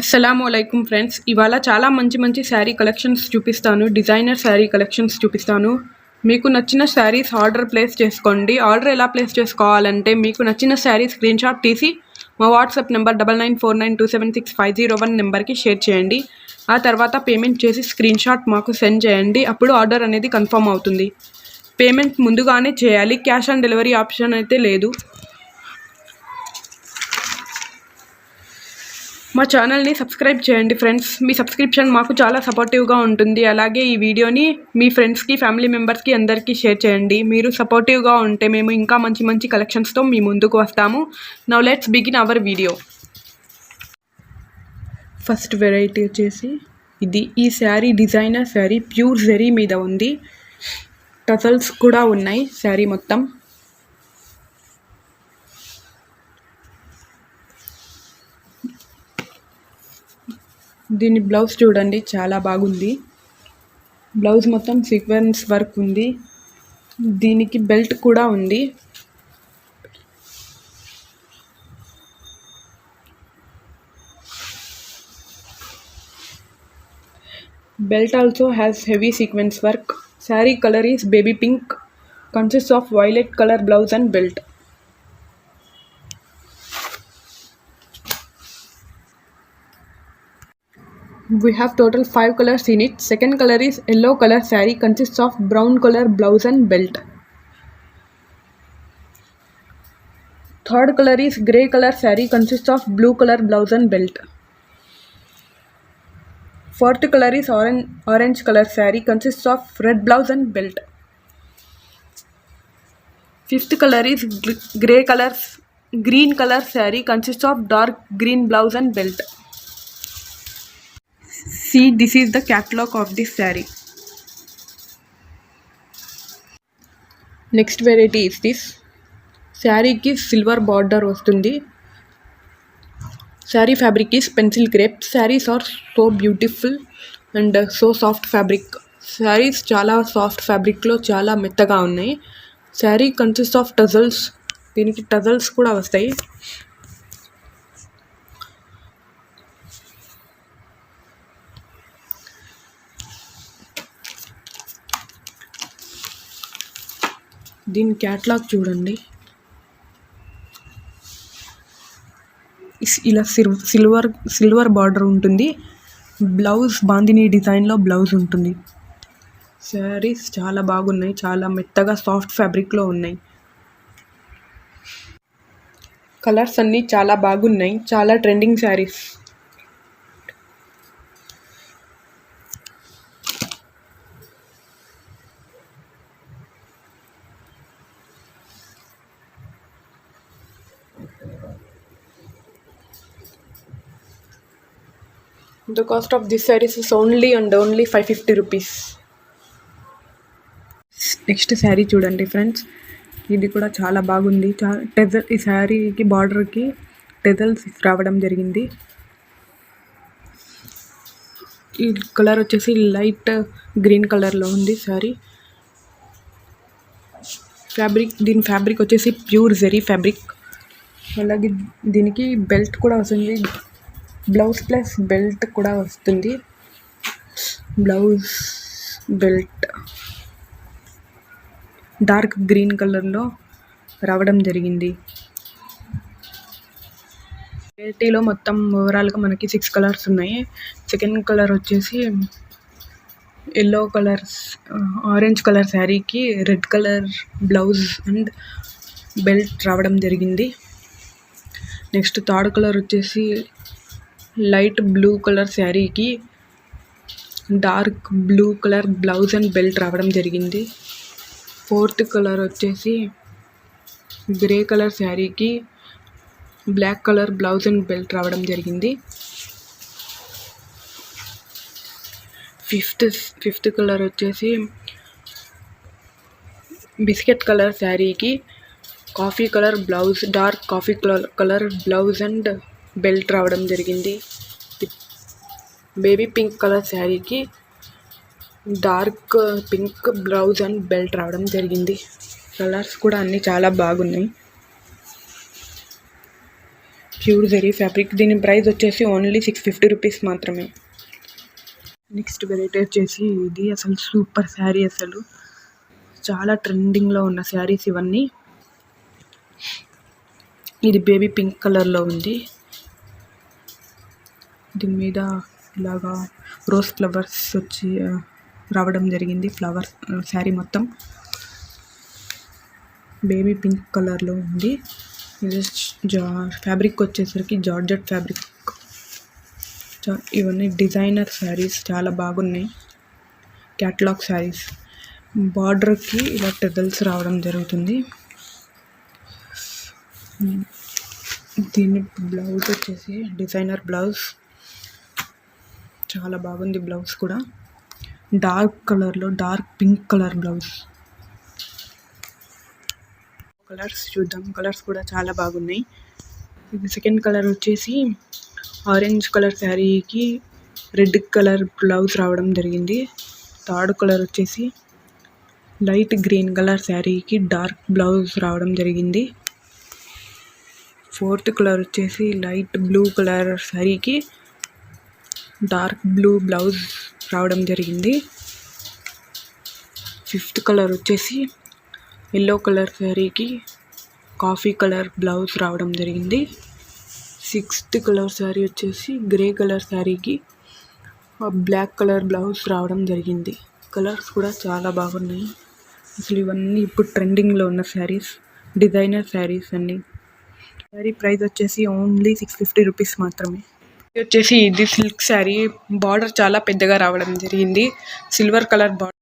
అస్సలాముఅలైకుం friends, ఇవాళ చాలా మంచి శారీ కలెక్షన్స్ చూపిస్తాను. డిజైనర్ శారీ కలెక్షన్స్ చూపిస్తాను. మీకు నచ్చిన శారీస్ ఆర్డర్ ప్లేస్ చేసుకోండి. ఆర్డర్ ఎలా ప్లేస్ చేసుకోవాలంటే, మీకు నచ్చిన శారీ స్క్రీన్ షాట్ తీసి మా వాట్సాప్ నెంబర్ 9949276501 నెంబర్కి షేర్ చేయండి. ఆ తర్వాత పేమెంట్ చేసి స్క్రీన్ షాట్ మాకు సెండ్ చేయండి. అప్పుడు ఆర్డర్ అనేది కన్ఫర్మ్ అవుతుంది. పేమెంట్ ముందుగానే చేయాలి. క్యాష్ ఆన్ డెలివరీ ఆప్షన్ అయితే లేదు. మా ఛానల్ని సబ్స్క్రైబ్ చేయండి ఫ్రెండ్స్. మీ సబ్స్క్రిప్షన్ మాకు చాలా సపోర్టివ్గా ఉంటుంది. అలాగే ఈ వీడియోని మీ ఫ్రెండ్స్కి, ఫ్యామిలీ మెంబర్స్కి అందరికీ షేర్ చేయండి. మీరు సపోర్టివ్గా ఉంటే మేము ఇంకా మంచి కలెక్షన్స్తో మీ ముందుకు వస్తాము. Now let's begin our video. First variety వచ్చేసి ఈ శారీ డిజైనర్ శారీ ప్యూర్ జెరీ మీద ఉంది. టజల్స్ కూడా ఉన్నాయి శారీ మొత్తం. దీని బ్లౌజ్ చూడండి, చాలా బాగుంది. బ్లౌజ్ మొత్తం సీక్వెన్స్ వర్క్ ఉంది. దీనికి బెల్ట్ కూడా ఉంది. Belt also has heavy sequence work. Saree color is baby pink. Consists of violet color blouse and belt. We have total 5 colors in it. Second color is yellow color saree. Consists of brown color blouse and belt. Third color is grey color saree. Consists of blue color blouse and belt. Fourth color is orange color saree. Consists of red blouse and belt. Fifth color is green color saree. Consists of dark green blouse and belt. See, this is the catalog of this saree. Next variety is this. Saree ki silver border vastundi. Saree fabric is pencil crepe. Sarees are so beautiful and so soft fabric. Sarees chala soft fabric lo chala mettaga unnayi. Saree consists of tassels. Deeniki tassels kuda vastayi. దీని catalogue చూడండి. ఇలా silver border ఉంటుంది. Blouse bandhani డిజైన్లో blouse ఉంటుంది. శారీస్ చాలా బాగున్నాయి. చాలా మెత్తగా సాఫ్ట్ ఫ్యాబ్రిక్లో ఉన్నాయి. కలర్స్ అన్నీ చాలా బాగున్నాయి. చాలా trending saris. The cost of this sarees is only 550 rupees. Next sari చూడండి ఫ్రెండ్స్. ఇది కూడా చాలా బాగుంది. ఈ శారీకి బార్డర్కి టెజల్స్ రావడం జరిగింది. ఈ కలర్ వచ్చేసి లైట్ గ్రీన్ కలర్లో ఉంది శారీ. దీని ఫ్యాబ్రిక్ వచ్చేసి ప్యూర్ జెరీ ఫ్యాబ్రిక్. అలాగే దీనికి బెల్ట్ కూడా వస్తుంది. బ్లౌజ్ ప్లస్ బెల్ట్ కూడా వస్తుంది. బ్లౌజ్ బెల్ట్ డార్క్ గ్రీన్ కలర్లో రావడం జరిగింది. వెరైటీలో మొత్తం ఓవరాల్గా మనకి 6 కలర్స్ ఉన్నాయి. సెకండ్ కలర్ వచ్చేసి ఎల్లో కలర్ ఆరెంజ్ కలర్ శారీకి red colour blouse and belt రావడం జరిగింది. నెక్స్ట్ థర్డ్ కలర్ వచ్చేసి లైట్ బ్లూ కలర్ శారీకి dark blue colour blouse and belt రావడం జరిగింది. ఫోర్త్ కలర్ వచ్చేసి గ్రే కలర్ శారీకి black colour blouse and belt రావడం జరిగింది. ఫిఫ్త్ కలర్ వచ్చేసి బిస్కెట్ కలర్ శారీకి coffee colour blouse, dark coffee colour blouse and belt రావడం జరిగింది. బేబీ పింక్ కలర్ శారీకి dark pink blouse and belt రావడం జరిగింది. కలర్స్ కూడా అన్నీ చాలా బాగున్నాయి. ప్యూర్ జెరీ ఫ్యాబ్రిక్. దీని ప్రైస్ వచ్చేసి ఓన్లీ 650 రూపీస్ మాత్రమే. నెక్స్ట్ వెరైటీ వచ్చేసి ఇది అసలు సూపర్ శారీ, అసలు చాలా ట్రెండింగ్లో ఉన్న శారీస్ ఇవన్నీ. ఇది బేబీ పింక్ కలర్లో ఉంది. దీని మీద ఇలాగా రోజ్ ఫ్లవర్స్ వచ్చి రావడం జరిగింది. ఫ్లవర్ శారీ మొత్తం బేబీ పింక్ కలర్లో ఉంది. ఇది ఫ్యాబ్రిక్ వచ్చేసరికి జార్జెట్ ఫ్యాబ్రిక్. ఇవన్నీ డిజైనర్ శారీస్, చాలా బాగున్నాయి. క్యాటలాగ్ శారీస్. బార్డర్కి ఇలా టెజల్స్ రావడం జరుగుతుంది. దీని బ్లౌజ్ వచ్చేసి డిజైనర్ బ్లౌజ్, చాలా బాగుంది. బ్లౌజ్ కూడా డార్క్ కలర్లో dark pink colour blouse. Colours చూద్దాం. కలర్స్ కూడా చాలా బాగున్నాయి. ఇది సెకండ్ కలర్ వచ్చేసి ఆరెంజ్ కలర్ శారీకి రెడ్ కలర్ బ్లౌజ్ రావడం జరిగింది. థర్డ్ కలర్ వచ్చేసి లైట్ గ్రీన్ కలర్ శారీకి డార్క్ బ్లౌజ్ రావడం జరిగింది. ఫోర్త్ కలర్ వచ్చేసి లైట్ బ్లూ కలర్ శారీకి డార్క్ బ్లూ బ్లౌజ్ రావడం జరిగింది. ఫిఫ్త్ కలర్ వచ్చేసి ఎల్లో కలర్ శారీకి కాఫీ కలర్ బ్లౌజ్ రావడం జరిగింది. సిక్స్త్ కలర్ శారీ వచ్చేసి గ్రే కలర్ శారీకి బ్లాక్ కలర్ బ్లౌజ్ రావడం జరిగింది. కలర్స్ కూడా చాలా బాగున్నాయి. అసలు ఇవన్నీ ఇప్పుడు ట్రెండింగ్లో ఉన్న శారీస్, డిజైనర్ శారీస్ అన్నీ. శారీ ప్రైస్ వచ్చేసి ఓన్లీ 650 రూపీస్ మాత్రమే. ఇది వచ్చేసి ఇది సిల్క్ శారీ. బార్డర్ చాలా పెద్దగా రావడం జరిగింది. Silver colour border.